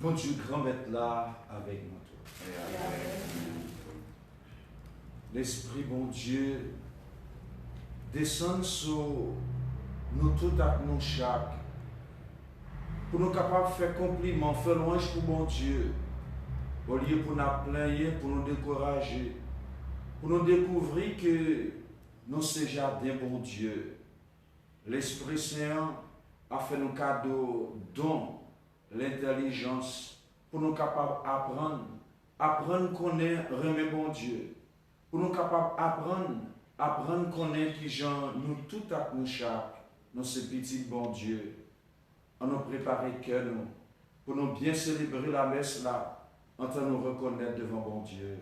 Bon Dieu, grand maître là avec nous. L'Esprit, bon Dieu, descend sur nous tous à nous chaque, pour nous capables de faire compliment, faire louange pour bon Dieu, au lieu pour nous plaindre, pour nous décourager, pour nous découvrir que nous sommes jardin, bon Dieu. L'Esprit Saint a fait nos cadeaux, dont l'intelligence, pour nous capables d'apprendre à connaître, remettre bon Dieu, pour nous capables d'apprendre connaître qui gens, nous tout à nous chaque, nous ces petits bon Dieu, en nous préparer que nous, pour nous bien célébrer la messe là, en train de nous reconnaître devant bon Dieu,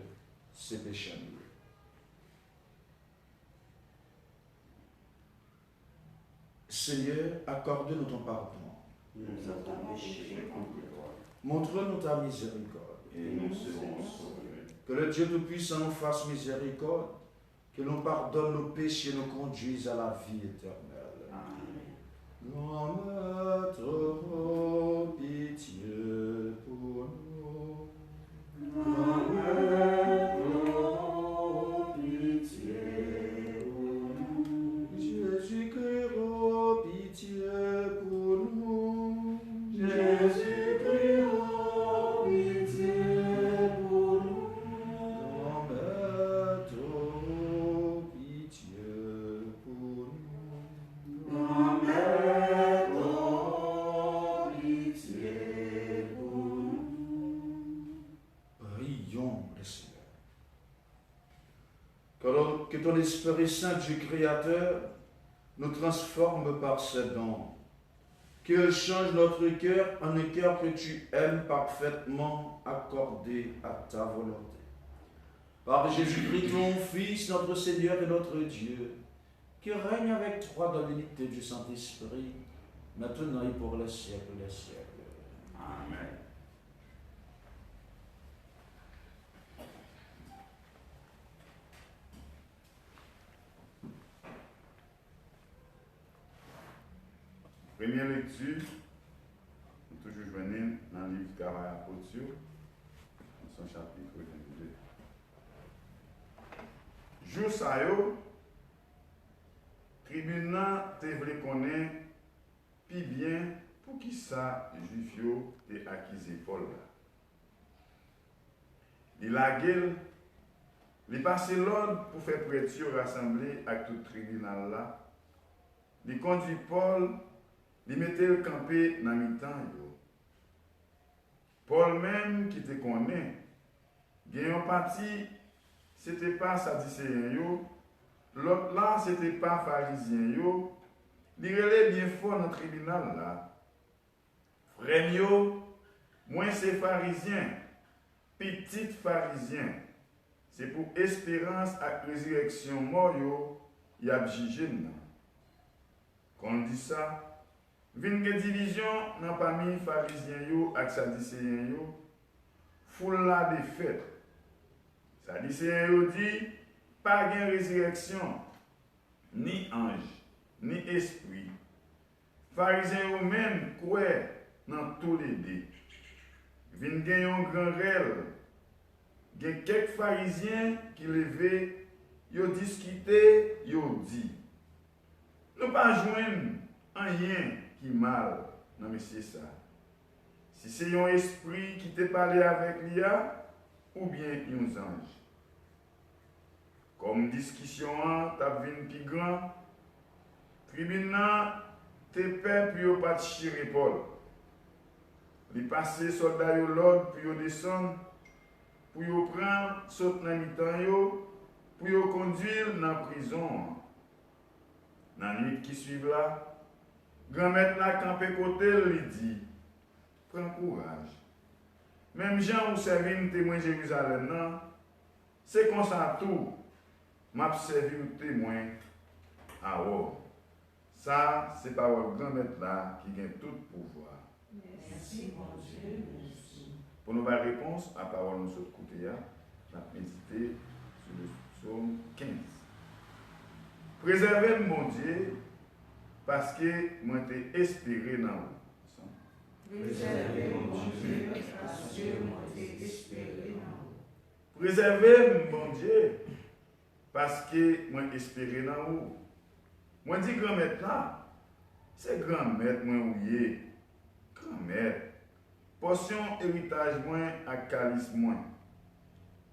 ces péchés. Seigneur, accorde-nous ton pardon. Nous avons péché contre toi. Montre-nous ta miséricorde. Et nous serons sauvés. Que le Dieu Tout-Puissant nous fasse miséricorde, que nous pardonne nos péchés et nous conduise à la vie éternelle. Amen. Notre pitié pour nous. Notre pitié pour nous. Jésus-Christ, pitié pour nous. Jésus-Christ, pitié pour nous. Notre pitié pour nous. Notre pitié pour nous. Prions le Seigneur. Que ton Esprit Saint, Dieu Créateur, nous transforme par ses dons. Qu'il change notre cœur en un cœur que tu aimes parfaitement accordé à ta volonté. Par Jésus-Christ, ton Fils, notre Seigneur et notre Dieu, qui règne avec toi dans l'unité du Saint-Esprit, maintenant et pour les siècles des siècles. Amen. Première lecture, nous toujours joignons dans le livre de Travail apôtre, dans son chapitre 22. Jour ça yo, tribunal te vle connaître puis bien pour qui ça juif yo te accusé Paul là. Il la gueule, il passe l'ordre pour faire prêter rassembler avec tout tribunal là. Il conduit Paul, il mettait le campé dans le temps. Paul même qui te connaît, gagnant parti, c'était pas sadducéen yo, l'autre là c'était pas pharisien yo, il relait bien fort dans le tribunal là. Frère yo, moi c'est pharisien, petit pharisien, c'est pour espérance à résurrection mort yo, y a jugé nan. Quand on dit ça, vin que division dans parmi pharisiens yo ak sadducéens yo, foule la défaite. Sadducéens yo dit pas gain résurrection, ni ange, ni esprit. Pharisiens yo même croient dans tous les deux. Vin gen yon grand rel, gen quelques pharisiens qui levé, yo discuté, yo dit. Nous pas joindre rien qui mal dans monsieur ça. si c'est un esprit qui t'a parlé avec l'IA ou bien un ange. Comme discussion, t'as vu plus grand, tribunal, t'es peur pour pas tirer Paul. Les passés soldats l'ordre pour descendre, pour prendre, sauter dans mi-temps, pour conduire dans la prison. Dans la nuit qui suit là, grand-mère là campé côté lui dit, prends courage. Même Jean ou servi témoin Jérusalem, non, c'est comme ça tout, m'a servi au témoin à Rome. Ça, c'est parole grand-mère là qui gagne tout pouvoir. Merci, mon Dieu. Pour nous avoir réponse à parole nous autres côté, on a médité sur le psaume 15. Préservez mon Dieu parce que moi t'ai espéré dans vous. Préservez mon Dieu parce que moi t'ai espéré dans vous. Préservez mon Dieu parce que moi espéré dans vous. Moi dis grand-mère là, c'est grand-mère moi oublié. Grand-mère, portion héritage moins à calice moins.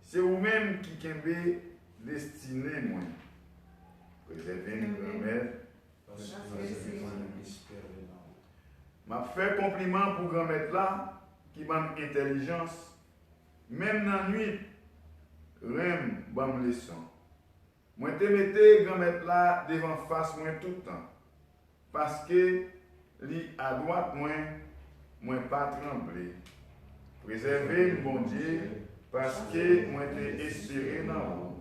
C'est vous-même qui kembe destiné moins. Préservez une grand-mère. Parce que vous avez espéré dans vous. M'a fait compliment pour grand-mère là, qui m'a intelligence. Même dans la nuit, rem bam leçon. Moi te mette grand-mère là devant face moi tout le temps. Parce que li à droite moi pas trembler. Préservez le bon Dieu parce que moi t'ai espéré dans vous.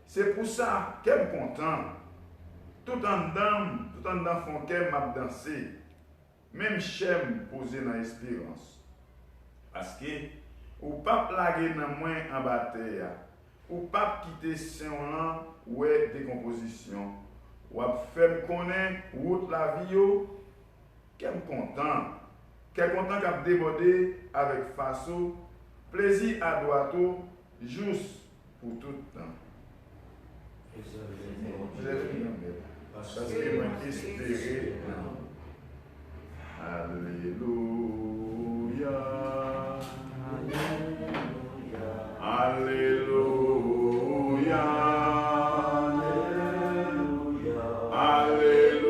C'est pour ça qu'elle est content. Tout en dedans font qu'elle m'a dansé. Même j'aime poser dans l'espérance. Parce que ou pas plaguer dans moi en bataille, ou pas quitter son ouais décomposition, ou faire me connaître route la vie qu'elle content. Qu'elle content qu'elle débordé avec façon, plaisir à droite, juste pour tout le temps. Parce que moi espéré. Alléluia. Alléluia. Alléluia.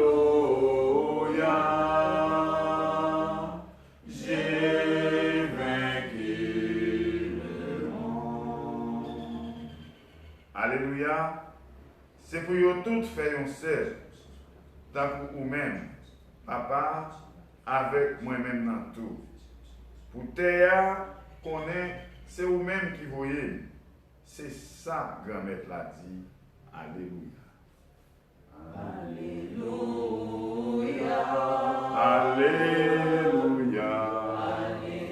J'ai vaincu le monde. Alléluia. C'est pour vous tous faire un seul, tant que vous-même, papa, avec moi-même dans tout. Pour terre, connaît, c'est vous-même qui voyez. C'est ça, grand-mère l'a dit. Alléluia. Alléluia. Alléluia. Alléluia.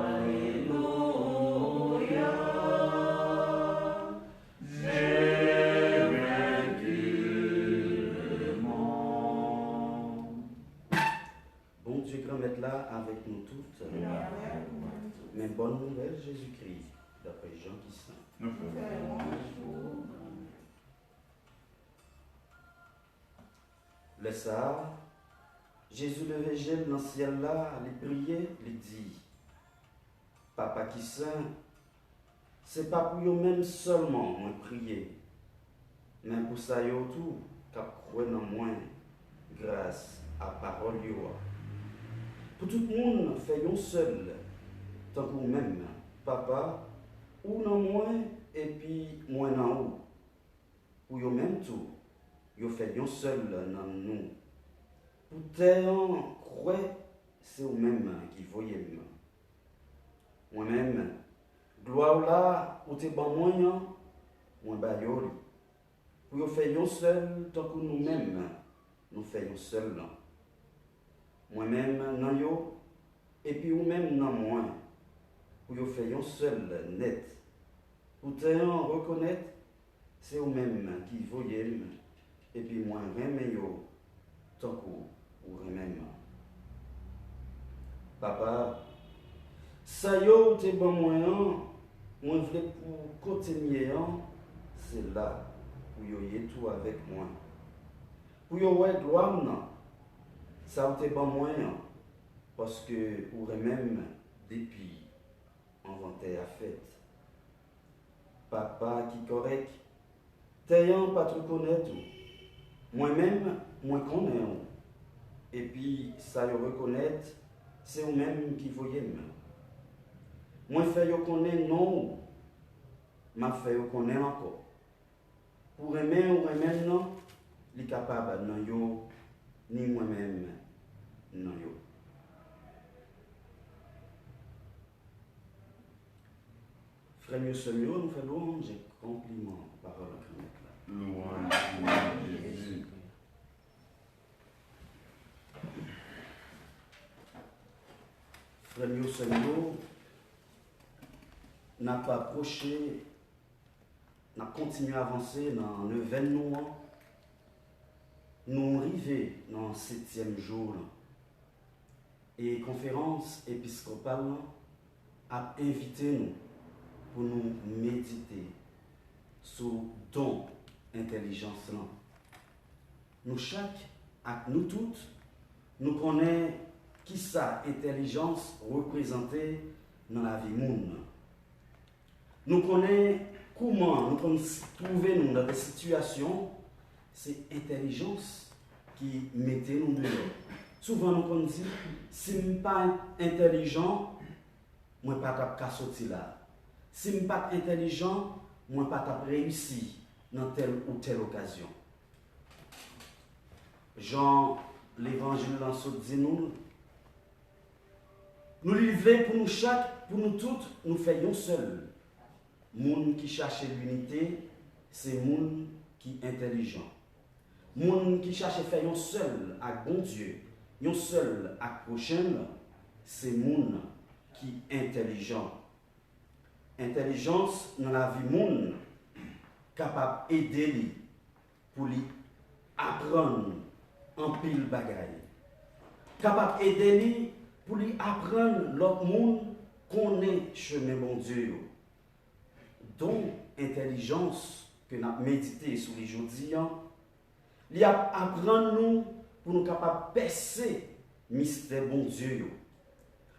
Alléluia. J'ai vaincu le monde. Bon Dieu, grand-mère là avec nous toutes. Mais bonne nouvelle, Jésus-Christ, d'après Jean qui saint. Nous faisons. Le soir, Jésus levait gel dans le ciel là, il priait, il dit, Papa qui saint, c'est pas pour eux-mêmes seulement moi prier, mais pour ça yo tout, cap croire dans moi, grâce à parole yo. Pour tout le monde, faisons seul, tant que vous-même, Papa, ou dans moi et puis moi dans vous. Pour eux-mêmes tout. Yo fait yon seul dans nous. Pour terre, croire, c'est vous-même qui voyez. Moi-même, gloire là, ou te ban moyen, moi bayoli. Pour yo fait yon seul, tant que nous-mêmes, nous faisons seul. Moi-même dans yo, et puis vous-même dans moi. Pour yo fait yon seul net. Pour terre, reconnaître, c'est vous-même qui voyez. Et puis moi, remets yo, tant ou remets. Papa, ça yo te bon moyen, moi vle pour côté mien, c'est là où yo y tout avec moi. pour yo ouais gloire non. Ça ou te pas moyen parce que ou même depuis inventaire à fait. Papa qui correct, t'ayant pas trop connaître. Moi-même, moi connais. Et puis ça yo reconnaître, c'est ou même qui voyez. Moi fait yo connaître non, m'a fait yo connaître encore. Pour aimer ou même non, li capable non yo ni moi-même non yo. Frère mieux seulement nous fait louange et compliment parole en Louange à Jésus. Frère mieux seulement n'a pas approché, n'a continué à avancer dans le événement. Nous arrivons dans le 7e jour et conférence épiscopale a invité nous pour nous méditer sur don intelligence. Nous chaque, nous toutes, nous connaissons qui sa intelligence représentée dans la vie monde. Nous connaissons comment nous trouver nous dans des situations, c'est intelligence qui mettait nous dehors. Souvent nous dit, si je ne suis pas intelligent, je ne suis pas sortir là. Si je ne suis pas intelligent, je ne suis pas réussir dans telle ou telle occasion. Jean, l'évangile dans ce dit nous livrer pour nous chaque, pour nous toutes, nous faisons seul. Moun qui cherche l'unité, c'est moun qui est intelligent. Moun qui cherche faire un seul avec bon Dieu, un seul avec prochain, c'est moun qui est intelligent. Intelligence dans la vie moun capable d'aider lui pour lui apprendre en pile bagaille. Capable d'aider lui pour lui apprendre l'autre monde connaît chemin bon Dieu. Donc intelligence que nous avons médité sur les jours il apprend nous pour nous capables de percer mystère bon Dieu.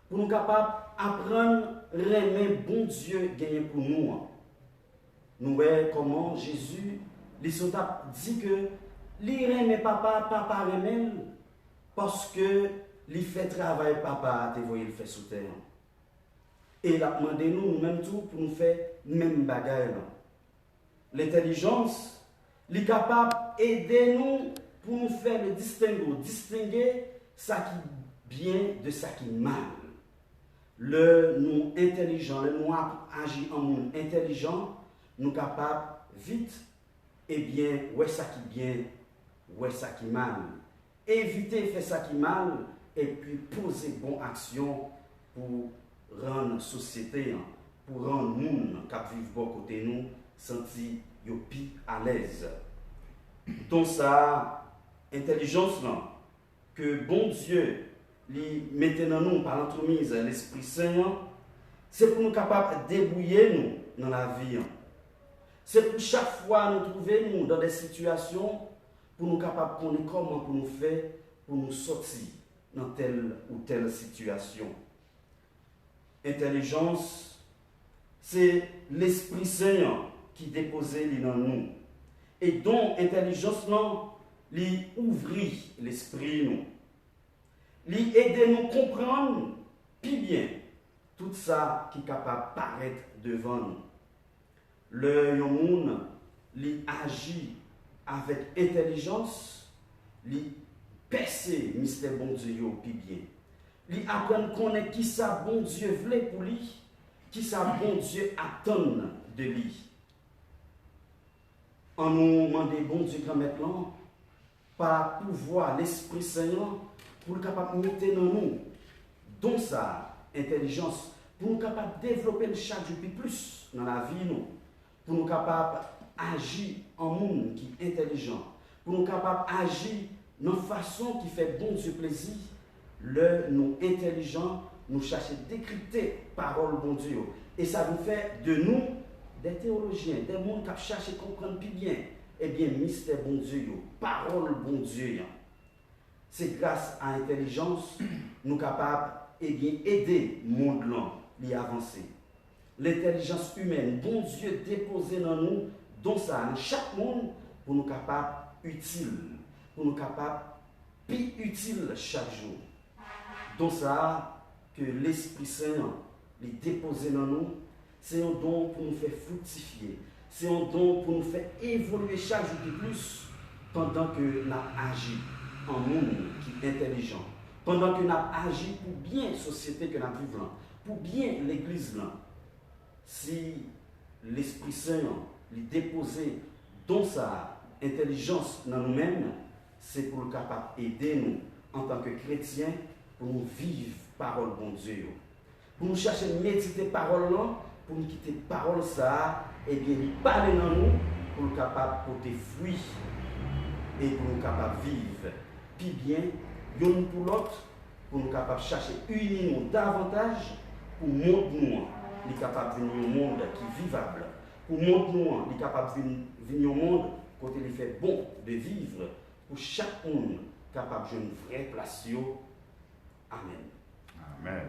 Pour nous capables d'apprendre aimer bon Dieu gagner pour nous. Nous voyons comment Jésus dit que il aime papa aime parce que il fait travail papa te voyez le fait sous terre. Et il a demandé nous-mêmes tout pour nous faire même bagaille. L'intelligence, il est capable d'aider nous pour nous faire le distinguer ça qui est bien de ça qui est mal. Le nous intelligent, le nous agit en monde intelligent, nous capables vite et bien ouais ça qui est bien, ouais ça qui est mal. Éviter de faire ça qui est mal et puis poser bonne action pour rendre la société, pour rendre les gens qui vivent à côté de nous sentir plus à l'aise. Donc ça, intelligence là, que bon Dieu lui mette dans nous par l'entremise de l'Esprit Saint, c'est pour nous capables de débrouiller nous dans la vie. C'est pour chaque fois nous trouver nous dans des situations pour nous capables de connaître comment pour nous faire pour nous sortir dans telle ou telle situation. Intelligence, c'est l'Esprit Saint qui déposait dans nous. Et donc, intelligence, non, lui ouvrir l'esprit, nous. Lui aider nous comprendre plus bien tout ça qui est capable de paraître devant nous. Le monde, lui agit avec intelligence, lui percer mystère bon Dieu plus bien. Lui apprendre connaître qui ça bon Dieu voulait pour lui, qui ça bon Dieu attend de lui. En nous demandant bon Dieu quand maintenant, par pouvoir l'Esprit Saint, pour le capable de mettre dans nous, donc ça, intelligence, pour nous capable de développer chaque jour plus dans la vie, nous, pour nous capable d'agir en monde qui est intelligent, pour nous capable d'agir dans une façon qui fait bon Dieu plaisir, nous intelligents, nous cherchons à décrypter parole bon Dieu. Et ça nous fait de nous des théologiens, des gens qui cherchent à comprendre plus bien eh bien, mystère bon Dieu, parole bon Dieu, c'est grâce à l'intelligence, nous capables, eh bien, aider le monde là, à avancer. L'intelligence humaine, bon Dieu déposé dans nous, dans ça, dans chaque monde, pour nous capables utile, pour nous capables plus utile chaque jour. Donc ça, que l'Esprit Saint les déposer dans nous, c'est un don pour nous faire fructifier, c'est un don pour nous faire évoluer chaque jour de plus, pendant que nous agissons en monde qui est intelligent, pendant que nous agissons pour bien la société que nous vivons, pour bien l'Église là. Si l'Esprit Saint lui déposer dans sa intelligence dans nous-mêmes, c'est pour le capable d'aider nous en tant que chrétiens pour nous vivre parole bon Dieu. Pour nous chercher à méditer parole là, pour nous quitter parole ça, et bien lui parler dans nous, pour nous capable porter fruit et pour nous capable vivre puis bien, l'un pour l'autre, pour nous capable chercher unir nous davantage pour montrer nous les capables de venir au monde qui est vivable, pour montrer nous les capables de venir au monde côté il fait bon de vivre, pour chaque monde capable de une vraie place. Amen. Amen.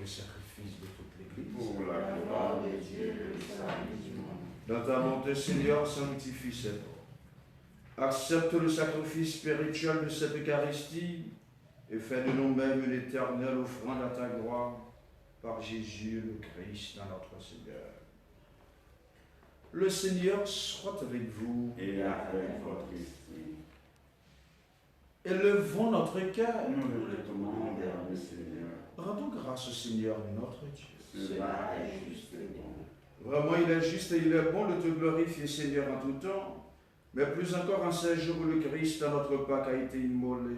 Le sacrifice de toute l'Église. Pour la gloire de Dieu, le salut du monde. Dans ta bonté, Seigneur, sanctifie cette eau. Accepte le sacrifice spirituel de cette Eucharistie et fais de nous-mêmes une éternelle offrande à ta gloire par Jésus le Christ, notre Seigneur. Le Seigneur soit avec vous. Et avec votre esprit. Élevons notre cœur. Nous le retournons vers le Seigneur. Rendons grâce au Seigneur notre Dieu. Cela est juste et bon. Vraiment, il est juste et il est bon de te glorifier, Seigneur, en tout temps, mais plus encore en ces jours où le Christ, à notre Pâque, a été immolé.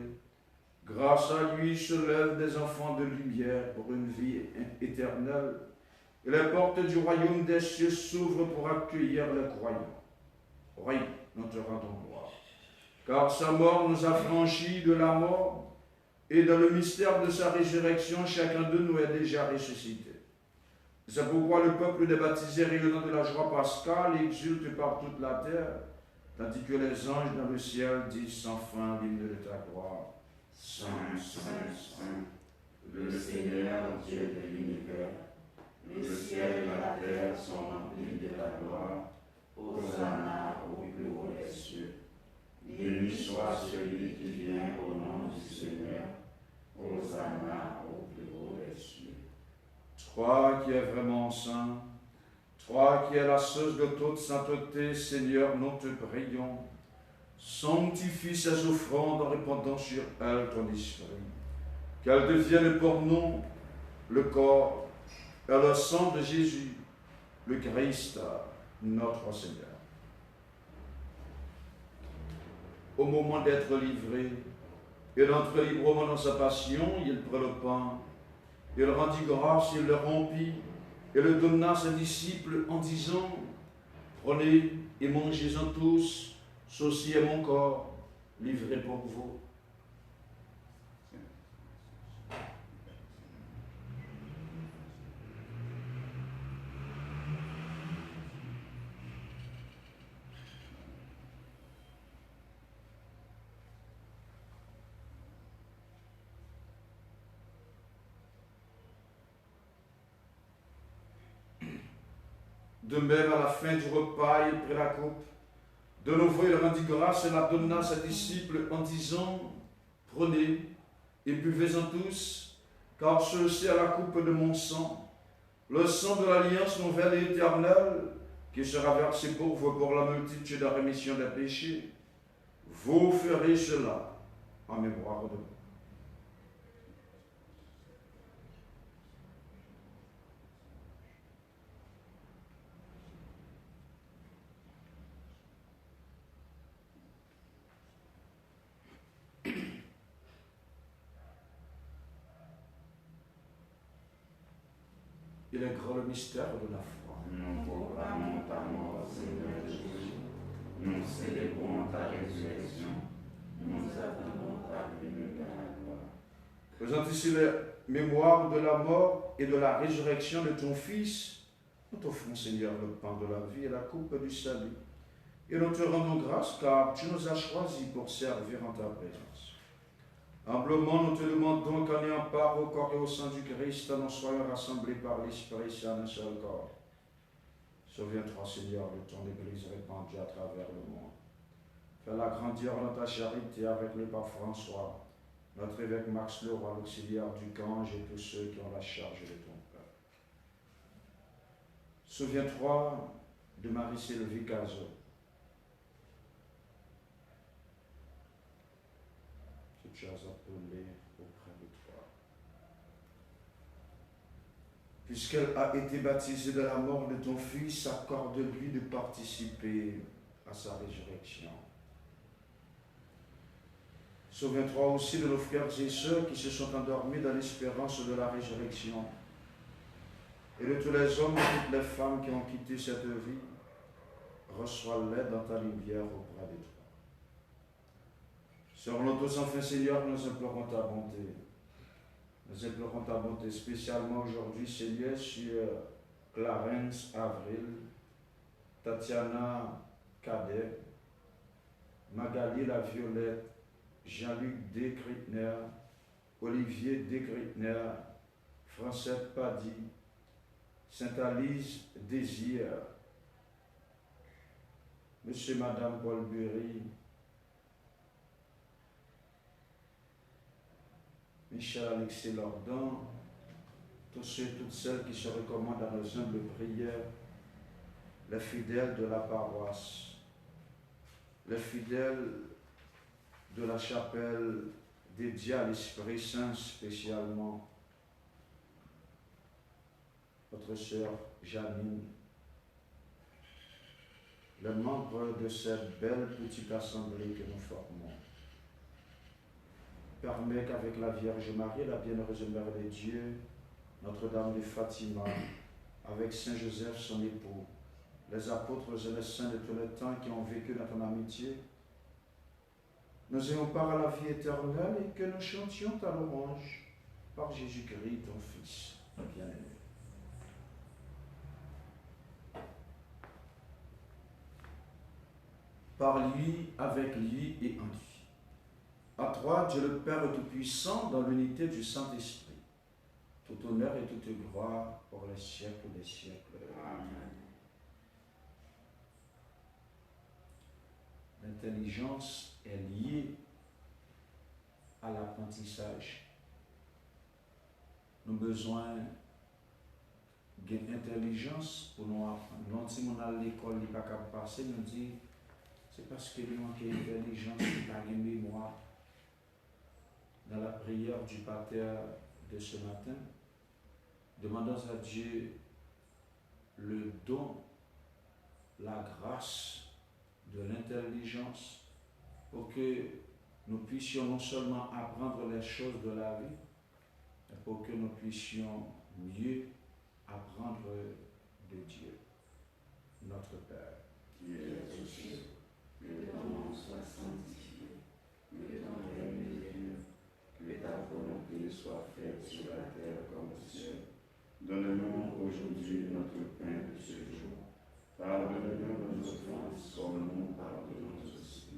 Grâce à lui se lèvent des enfants de lumière pour une vie éternelle, et les portes du royaume des cieux s'ouvrent pour accueillir les croyants. Oui, nous te rendons gloire. car sa mort nous a franchis de la mort, et dans le mystère de sa résurrection, chacun de nous est déjà ressuscité. C'est pourquoi le peuple des baptisés, rayonnant de la joie pascale, exulte par toute la terre, tandis que les anges dans le ciel disent sans fin l'hymne de ta gloire. Saint, Saint, Saint, le Seigneur Dieu de l'univers, le ciel et la terre sont remplis de ta gloire. Hosanna au plus haut des cieux. Béni soit celui qui vient au nom du Seigneur. Hosanna au plus haut des cieux. Toi qui es vraiment saint, toi qui es la source de toute sainteté, Seigneur, nous te prions. Sanctifie ces offrandes en répandant sur elles ton esprit. Qu'elles deviennent pour nous le corps et le sang de Jésus, le Christ, notre Seigneur. Au moment d'être livré et d'entrer librement dans sa passion, il prit le pain, il rendit grâce, il le rompit et le donna à ses disciples en disant: prenez et mangez-en tous, ceci est mon corps, livré pour vous. De même, à la fin du repas, il prit la coupe. De nouveau, il rendit grâce et la donna à ses disciples en disant: prenez et buvez-en tous, car ceci est la coupe de mon sang, le sang de l'alliance nouvelle et éternelle, qui sera versé pour vous pour la multitude de la rémission des péchés. Vous ferez cela en mémoire de moi. Il est grand le mystère de la foi. Nous proclamons ta mort, Seigneur Jésus. Nous célébrons ta résurrection. Nous attendons ta venue dans la gloire. Faisant ici la mémoire de la mort et de la résurrection de ton Fils, nous t'offrons, Seigneur, le pain de la vie et la coupe du salut. Et nous te rendons grâce car tu nous as choisis pour servir en ta présence. Humblement, nous te demandons qu'en ayant part au corps et au sang du Christ, nous soyons rassemblés par l'Esprit Saint d'un seul corps. Souviens-toi, Seigneur, de ton Église répandue à travers le monde. Fais-la grandir dans ta charité avec le pape François, notre évêque Max Leroy, l'auxiliaire du Gange et tous ceux qui ont la charge de ton peuple. Souviens-toi de Marie-Sylvie Cazot, que tu as appelée auprès de toi. Puisqu'elle a été baptisée de la mort de ton Fils, accorde-lui de participer à sa résurrection. Souviens-toi aussi de nos frères et sœurs qui se sont endormis dans l'espérance de la résurrection, et de tous les hommes et toutes les femmes qui ont quitté cette vie. Reçois-les dans ta lumière auprès de toi. Sur nous tous, enfin, Seigneur, nous implorons ta bonté. Nous implorons ta bonté spécialement aujourd'hui, Seigneur, sur Clarence Avril, Tatiana Cadet, Magali La Violette, Jean-Luc Descritner, Olivier Descritner, Francette Paddy, Sainte-Alice Désir, Monsieur et Madame Paul Bury, Michel Alexis Lordon, tous ceux et toutes celles qui se recommandent à nos humbles prières, les fidèles de la paroisse, les fidèles de la chapelle dédiée à l'Esprit Saint spécialement, notre sœur Janine, les membres de cette belle petite assemblée que nous formons. Permets qu'avec la Vierge Marie, la bienheureuse Mère de Dieu, Notre-Dame de Fatima, avec Saint Joseph, son époux, les apôtres et les saints de tous les temps qui ont vécu dans ton amitié, nous ayons part à la vie éternelle et que nous chantions ta louange par Jésus-Christ, ton Fils bien-aimé. Par lui, avec lui et en lui. À toi, Dieu le Père Tout-Puissant, dans l'unité du Saint-Esprit, tout honneur et toute gloire pour les siècles des siècles. Amen. L'intelligence est liée à l'apprentissage. Nous avons besoin d'intelligence pour nous apprendre. Nous, si on a l'école, il n'est pas capable de passer, nous dit c'est parce que nous manque d'intelligence, il n'a pas de mémoire. Dans la prière du Pater de ce matin, demandons à Dieu le don, la grâce de l'intelligence pour que nous puissions non seulement apprendre les choses de la vie, mais pour que nous puissions mieux apprendre de Dieu, notre Père. Qui es aux cieux, que ton nom soit sanctifié, que ton règne vienne, que ta volonté soit faite sur la terre comme au ciel. Donne-nous aujourd'hui notre pain de ce jour. Pardonne-nous nos offenses comme nous pardonnons aussi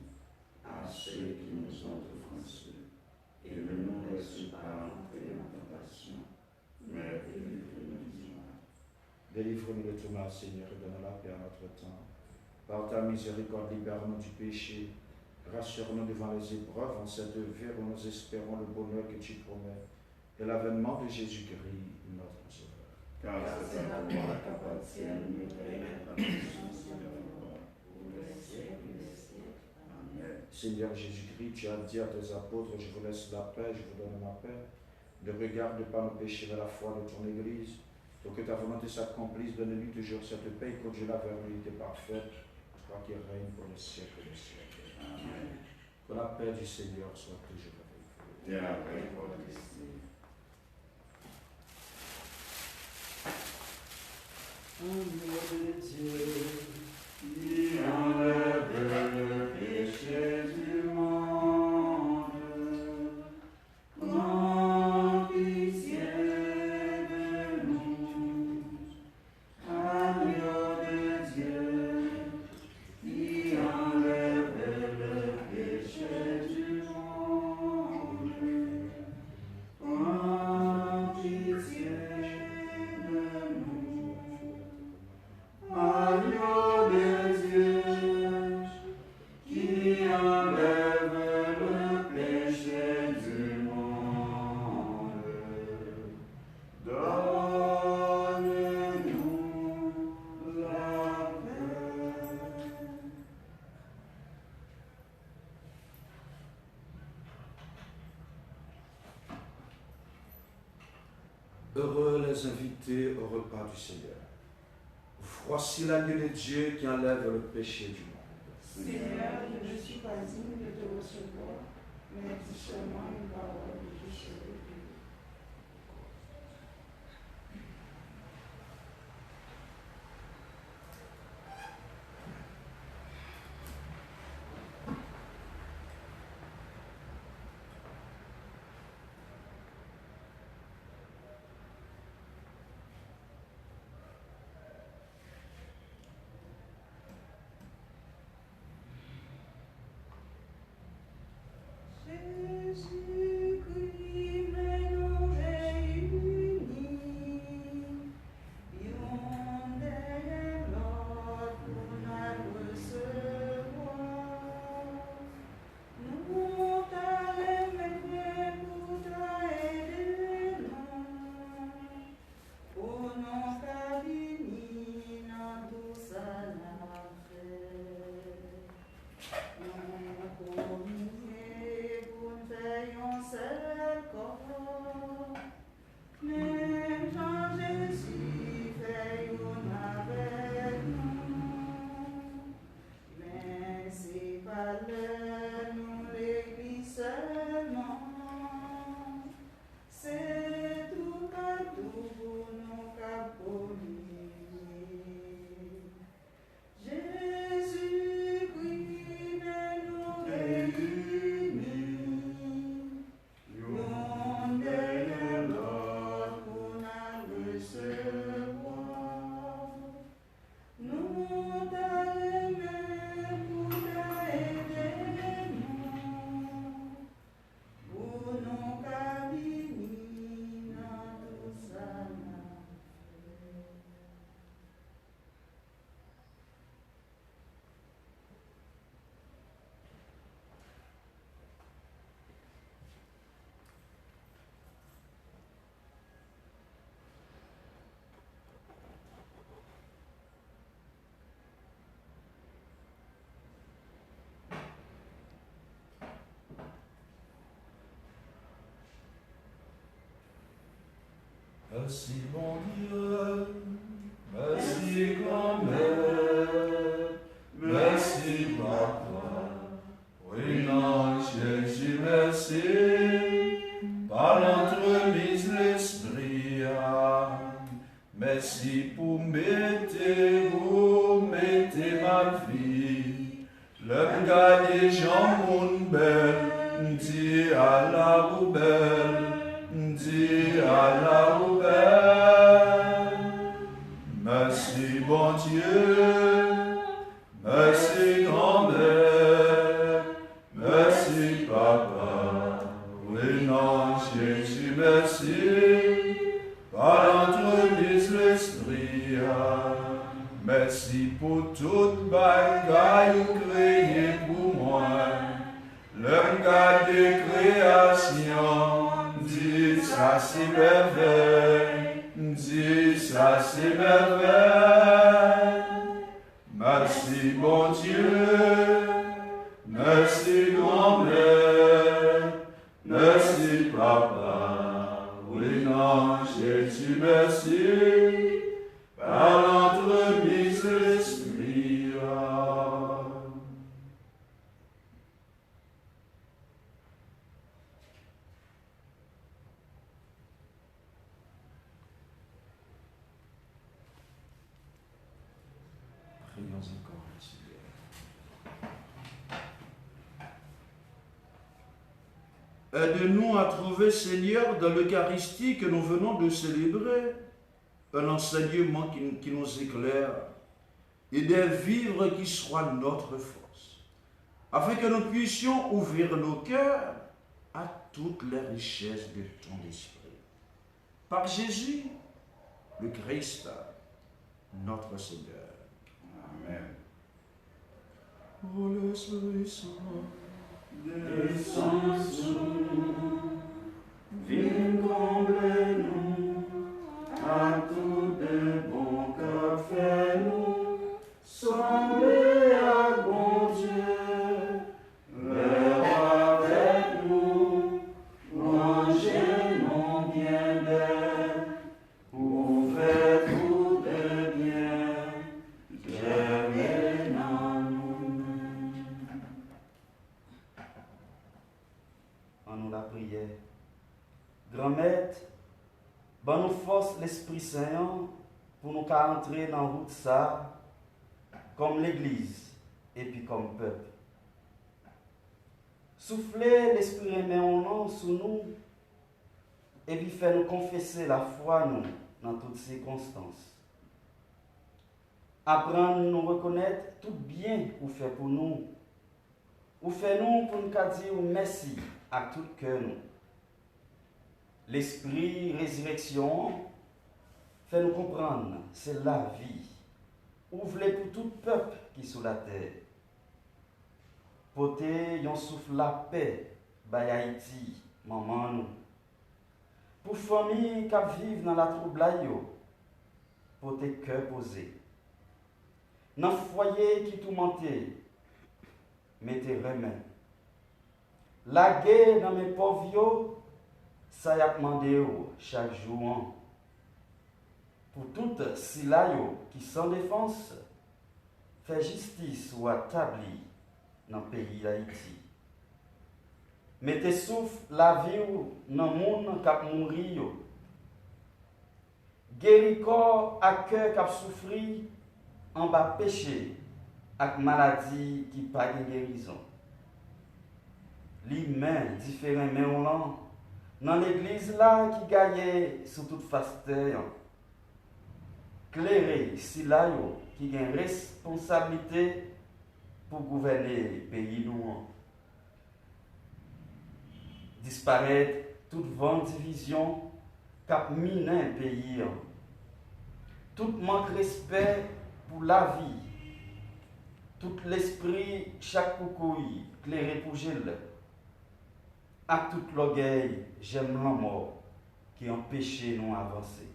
à ceux qui nous ont offensés. Et ne nous laisse pas entrer en tentation, mais délivre-nous du mal. Délivre-nous de tout mal, Seigneur, et donne la paix à notre temps. Par ta miséricorde, libère-nous du péché. Rassure-nous devant les épreuves en cette vie où nous espérons le bonheur que tu promets et l'avènement de Jésus-Christ, notre Sauveur. Car c'est à toi qu'appartiennent le règne, la puissance et la gloire, pour les siècles des siècles. Amen. Seigneur Jésus-Christ, tu as dit à tes apôtres, je vous laisse la paix, je vous donne ma paix. Ne regarde pas nos péchés mais la foi de ton Église. Pour que ta volonté s'accomplisse, donne-lui toujours cette paix et conduis-la vers l'unité parfaite, toi qui règnes pour les siècles des siècles. Amen. Que la paix du Seigneur soit toujours avec vous. Et avec votre esprit. Amour de Dieu, Qui enlève le péché du monde, prends pitié de nous. Agneau de Dieu, qui enlève le péché du monde, prends pitié de nous. Agneau de Dieu, qui enlève le péché du monde, donne-nous la paix. Heureux les invités au repas du Seigneur. Voici l'agneau de Dieu qui enlève le péché du monde. Seigneur, je ne suis pas digne de te recevoir, mais dis seulement une parole et je serai guéri. Jésus Merci bon Dieu, merci grand-mère, merci papa. Oui, non, Jésus, merci, par l'entremise l'Esprit. Merci pour mettre ma vie. Le gagné Jean Mounbel, dit à la roubelle, dit à la roubelle. Merci bon Dieu, merci grand-mère, merci papa. Oui, non, Jésus, merci, par l'entremise l'Esprit. Merci pour toute bagaille créée pour moi. Le gars de création, dit ça c'est merveille, dit ça c'est merveille. Merci bon Dieu, merci grand-mère, merci papa. Oui, non, Jésus, merci, par l'entremise de l'Esprit. Prions encore le Seigneur. Aide-nous à trouver, Seigneur, dans l'Eucharistie que nous venons de célébrer, un enseignement qui nous éclaire et des vivres qui soient notre force, afin que nous puissions ouvrir nos cœurs à toutes les richesses de ton esprit. Par Jésus, le Christ, notre Seigneur. Amen. Oh l'Esprit Saint, Descends sur nous, viens combler-nous, à tout de bon cœur fais-nous, sembler à bon Dieu, l'heure avec nous, manger non bien belle, ouvert tout de bien, germer dans nous-mêmes. En nous la prière. Grand Maître, bon nous force l'Esprit Saint pour nous entrer dans la route ça, comme l'Église et puis comme peuple. Soufflez l'Esprit aimé en nous sous nous et puis fait nous confesser la foi nous dans toutes circonstances. Apprendre nous reconnaître tout bien ou fait pour nous. Ou fait nous pour nous dire merci à tout cœur nous. L'esprit résurrection fait nous comprendre, c'est la vie. Ouvre-les pour tout peuple qui est sous la terre. Porter yon souffle la paix, by Haïti, maman nous. Pour famille qui vivent dans la trouble, porter cœur posé. Dans le foyer qui tout monté, mettez remède. La guerre dans mes pauvres, ça y a demandé chaque jour. Pour toutes si qui sans défense, fait justice ou établi dans le pays d'Haïti. Mettez souffle la vie dans le monde qui a mouru. Guéris corps à cœur qui a souffri en bas péché avec maladie qui n'a pas de guérison. Les mains différents mains dans l'église là qui gagne sur toute face terre. Clairer si là qui a une responsabilité pour gouverner le pays nous. Disparaître toute vent division cap mine un pays. Tout manque de respect pour la vie. Tout l'esprit chaque coucouille clairé pour gel. À toute l'orgueil, j'aime la mort qui empêche nous avancer.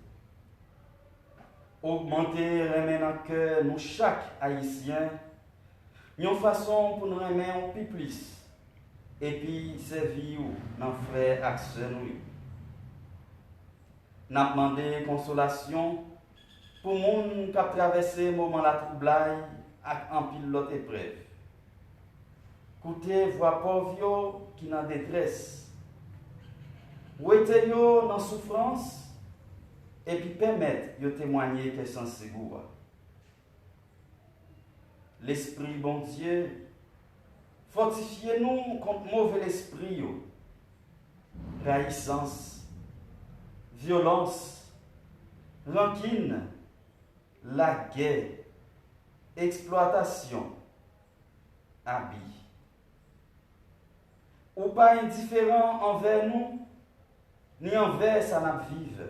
Augmenter remet dans le cœur nous chaque haïtien, une façon pour nous remettre un peu plus, et puis servir nos frères et sœurs. n'a demandé consolation pour moun qui a traversé moment la troublaille avec un pilote épreuve. Écoutez, voix pauvre qui n'a détresse. Ou était yo dans souffrance et puis permettre de témoigner que sans ségoua. L'esprit bon Dieu, fortifiez-nous contre mauvais esprit, raïssance, violence, rancune, la guerre, exploitation, habit. Ou pas indifférent envers nous, ni envers sa n'a vive.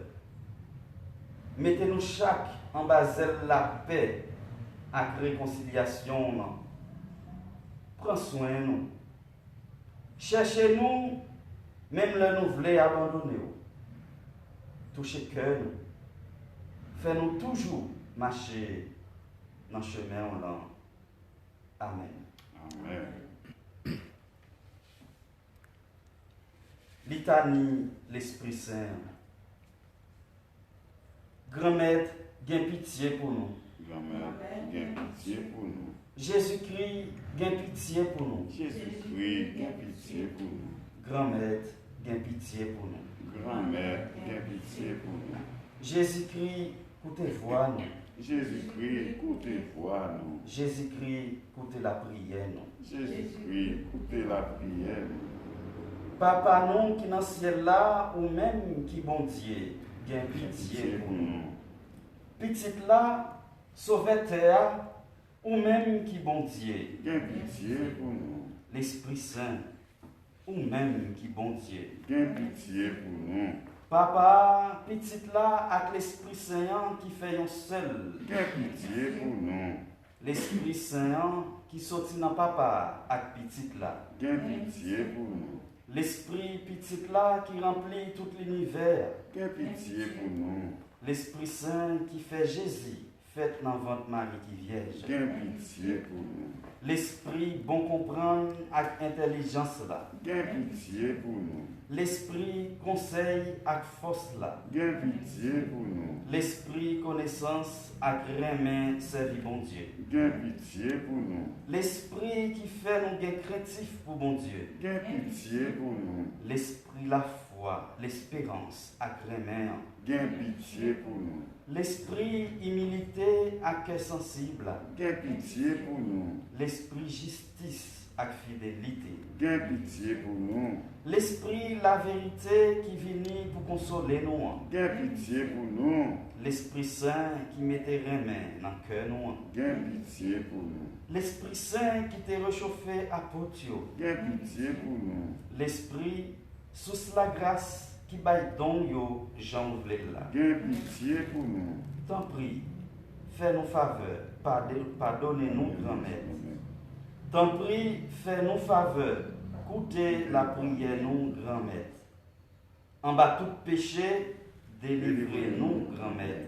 Mettez-nous chaque en basel la paix avec réconciliation. Prends soin de nous. Cherchez-nous, même le nous voulons abandonner. Touchez cœur nous. Fais-nous toujours marcher dans le chemin là. Amen. Amen. Litanie, l'Esprit Saint. Grand Maître, gain pitié pour nous. Grand-mère, gain pitié pour nous. Jésus-Christ, gain pitié pour nous. Jésus-Christ, gain pitié pour nous. Grand Maître, gain pitié pour nous. Grand-mère, gain pitié pour nous. Jésus-Christ, écoutez voix nous. Jésus-Christ, écoutez voix nous. Jésus-Christ, écoutez la prière nous. Jésus-Christ, écoutez la prière nous. Papa nous qui dans le ciel là, ou même qui bon Dieu, gain pitié pour nous. Petite là, sauveteur, ou même qui bon Dieu, Gain pitié pour nous. l'Esprit Saint, ou même qui bon Dieu. Gain pitié pour nous. Papa, petite là, avec l'Esprit Saint qui fait un seul. Gain pitié pour nous. L'Esprit Saint qui sortit dans papa avec petite là. Gain pitié pour nous. L'Esprit petite là qui remplit tout l'univers. Gain pitié pour nous. L'Esprit Saint qui fait Jésus, fait dans votre Marie qui vierge. Gain pitié pour nous. L'Esprit bon comprendre avec intelligence là. Gain pitié pour nous. L'Esprit conseil avec force là. Gain pitié pour nous. L'Esprit connaissance avec remet servir bon Dieu. Gain pitié pour nous. L'Esprit qui fait nous gain craintif pour bon Dieu. Gain pitié pour nous. L'Esprit la foi, l'espérance avec remet. Gain pitié pour nous. L'Esprit humilité avec cœur sensible. Gain pitié pour nous. L'Esprit justice avec fidélité. Gain pitié pour nous. L'Esprit la vérité qui vient pour consoler nous. Gain pitié pour nous. L'Esprit Saint qui mettait remet dans le cœur nous. Gain pitié pour nous. L'Esprit Saint qui t'est réchauffé à potio. Gain pitié pour nous. L'Esprit sous la grâce qui baille don yo Jean voulait là. Gain pitié pour nous. T'en prie, fais-nous faveur, pardonnez-nous grand-mère. T'en prie, fais-nous faveur, écoutez la prière nous grand-mère. En bas tout péché, délivrez-nous grand-mère.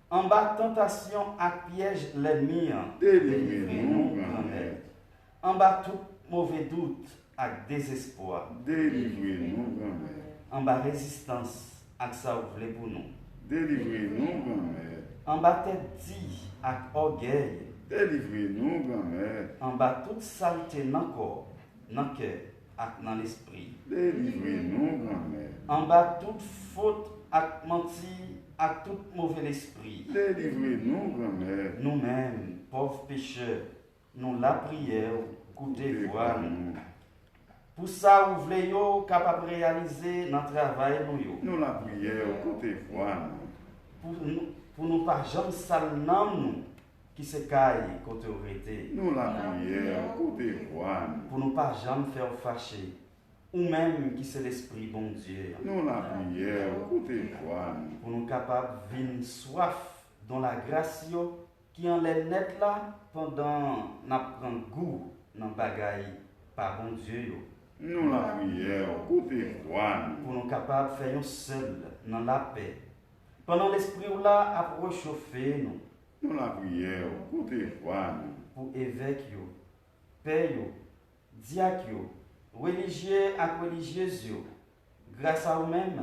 En bas tentation à piège l'ennemi, Délivrez-nous, grand-mère. En bas tout mauvais doute à désespoir. Délivrez-nous, grand-mère. En bas résistance à ça vous voulez pour nous. Délivrez-nous, grand-mère. En bas tête dit à orgueil. Délivrez-nous, grand-mère. En bas toute saleté dans le corps, dans le cœur et dans l'esprit. Délivrez-nous, grand-mère. En bas toute faute à mentir à tout mauvais esprit. Délivrez-nous, grand-mère. Nous-mêmes, pauvres pécheurs, nous la prière, écoutez voir nous. Pour ça, vous voulez capable de réaliser notre travail nous. Nous la prière, côté foi, Pour nous pas jamais sale nous qui se caille côté autorité. nous la prière, côté foi, Pour nous pas jamais faire fâcher. Ou même qui c'est l'esprit bon Dieu. nous la prière, côté foi, Pour nous capables de vivre soif dans la grâce qui en les net là pendant n'a prendre goût dans bagaille par bon Dieu. nous la prière, côté foi, Pour nous capables de faire un seul dans la paix. Pendant l'esprit là a réchauffer nous. nous la prière, côté foi, Pour évêque, père, diacre, religieux et religieuse, grâce à eux-mêmes,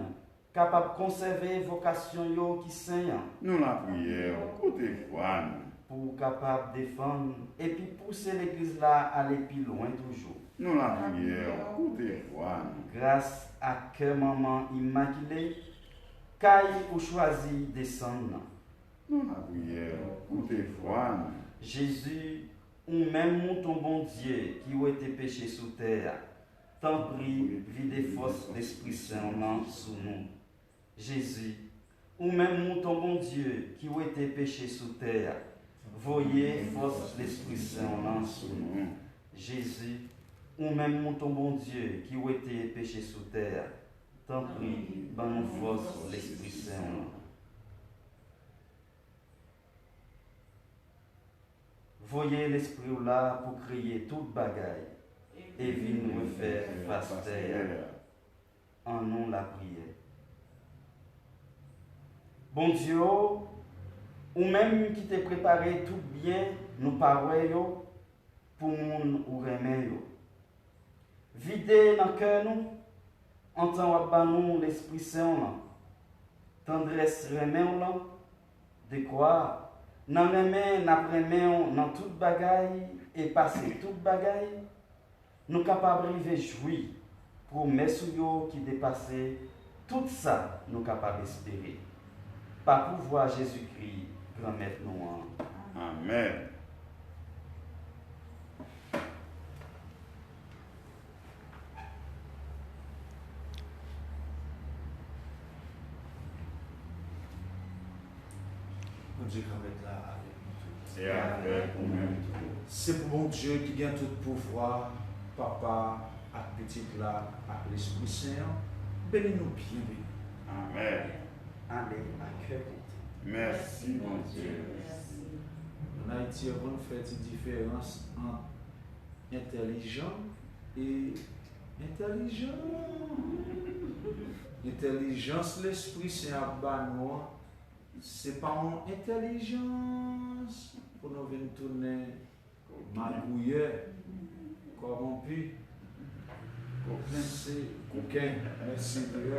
capable de conserver vocation yo qui saigne, Nous la prière, côté foi, pour capable de défendre et puis pousser l'église là à aller plus loin toujours. nous la prière, côté foi, Grâce à cœur maman immaculée, caille pour choisir descendre. nous la prière, côté foi, Jésus, ou même ton bon Dieu qui a été péché sous terre, t'en prie, vide force l'Esprit Saint sous nous. Jésus, ou même ton bon Dieu qui a été péché sous terre, voyez force l'Esprit Saint sous nous. Jésus, ou même ton bon Dieu qui a été péché sous terre, t'en prie, ban nous force l'Esprit Saint. Voyez l'Esprit là pour créer toute bagaille et venir nous refaire face terre. En nous la prière. Bon Dieu, ou même qui t'a préparé tout bien, nous paroles pour moun ou remet yo. Videz dans le cœur nous, entend à nous l'Esprit Saint, tendresse remet là, de quoi? Nan remet, n'a remet dans toute bagaille et passer toute bagaille, nous capables de jouir pour mettre qui dépasse tout ça, nous capables d'espérer. Par pouvoir Jésus-Christ, grand maître nous. Amen. Bon Dieu, quand même là avec nous tous. Et avec nous-mêmes tout. C'est pour bon Dieu qui gagne tout pouvoir, papa, à petit là, à l'Esprit Saint. Bénis-nous bien, bénis. Amen. Allez, à cœur. Merci, Mon Dieu. En Haïti, on fait une différence entre intelligent et intelligent. Intelligence, l'Esprit Saint à nous, c'est pas une intelligence pour nous venir tourner magouillé, corrompu. C'est coquin, merci Dieu.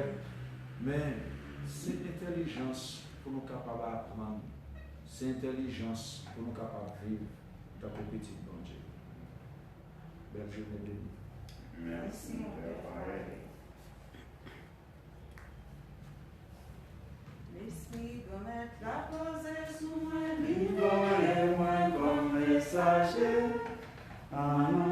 Mais c'est intelligence pour nous capables d'apprendre. C'est intelligence pour nous capables de vivre dans le petit bon Dieu. Belle journée bénie. Merci, mon Père. Pareil. L'esprit doit mettre la posée sous moi, Vivons-les moins comme messagers, en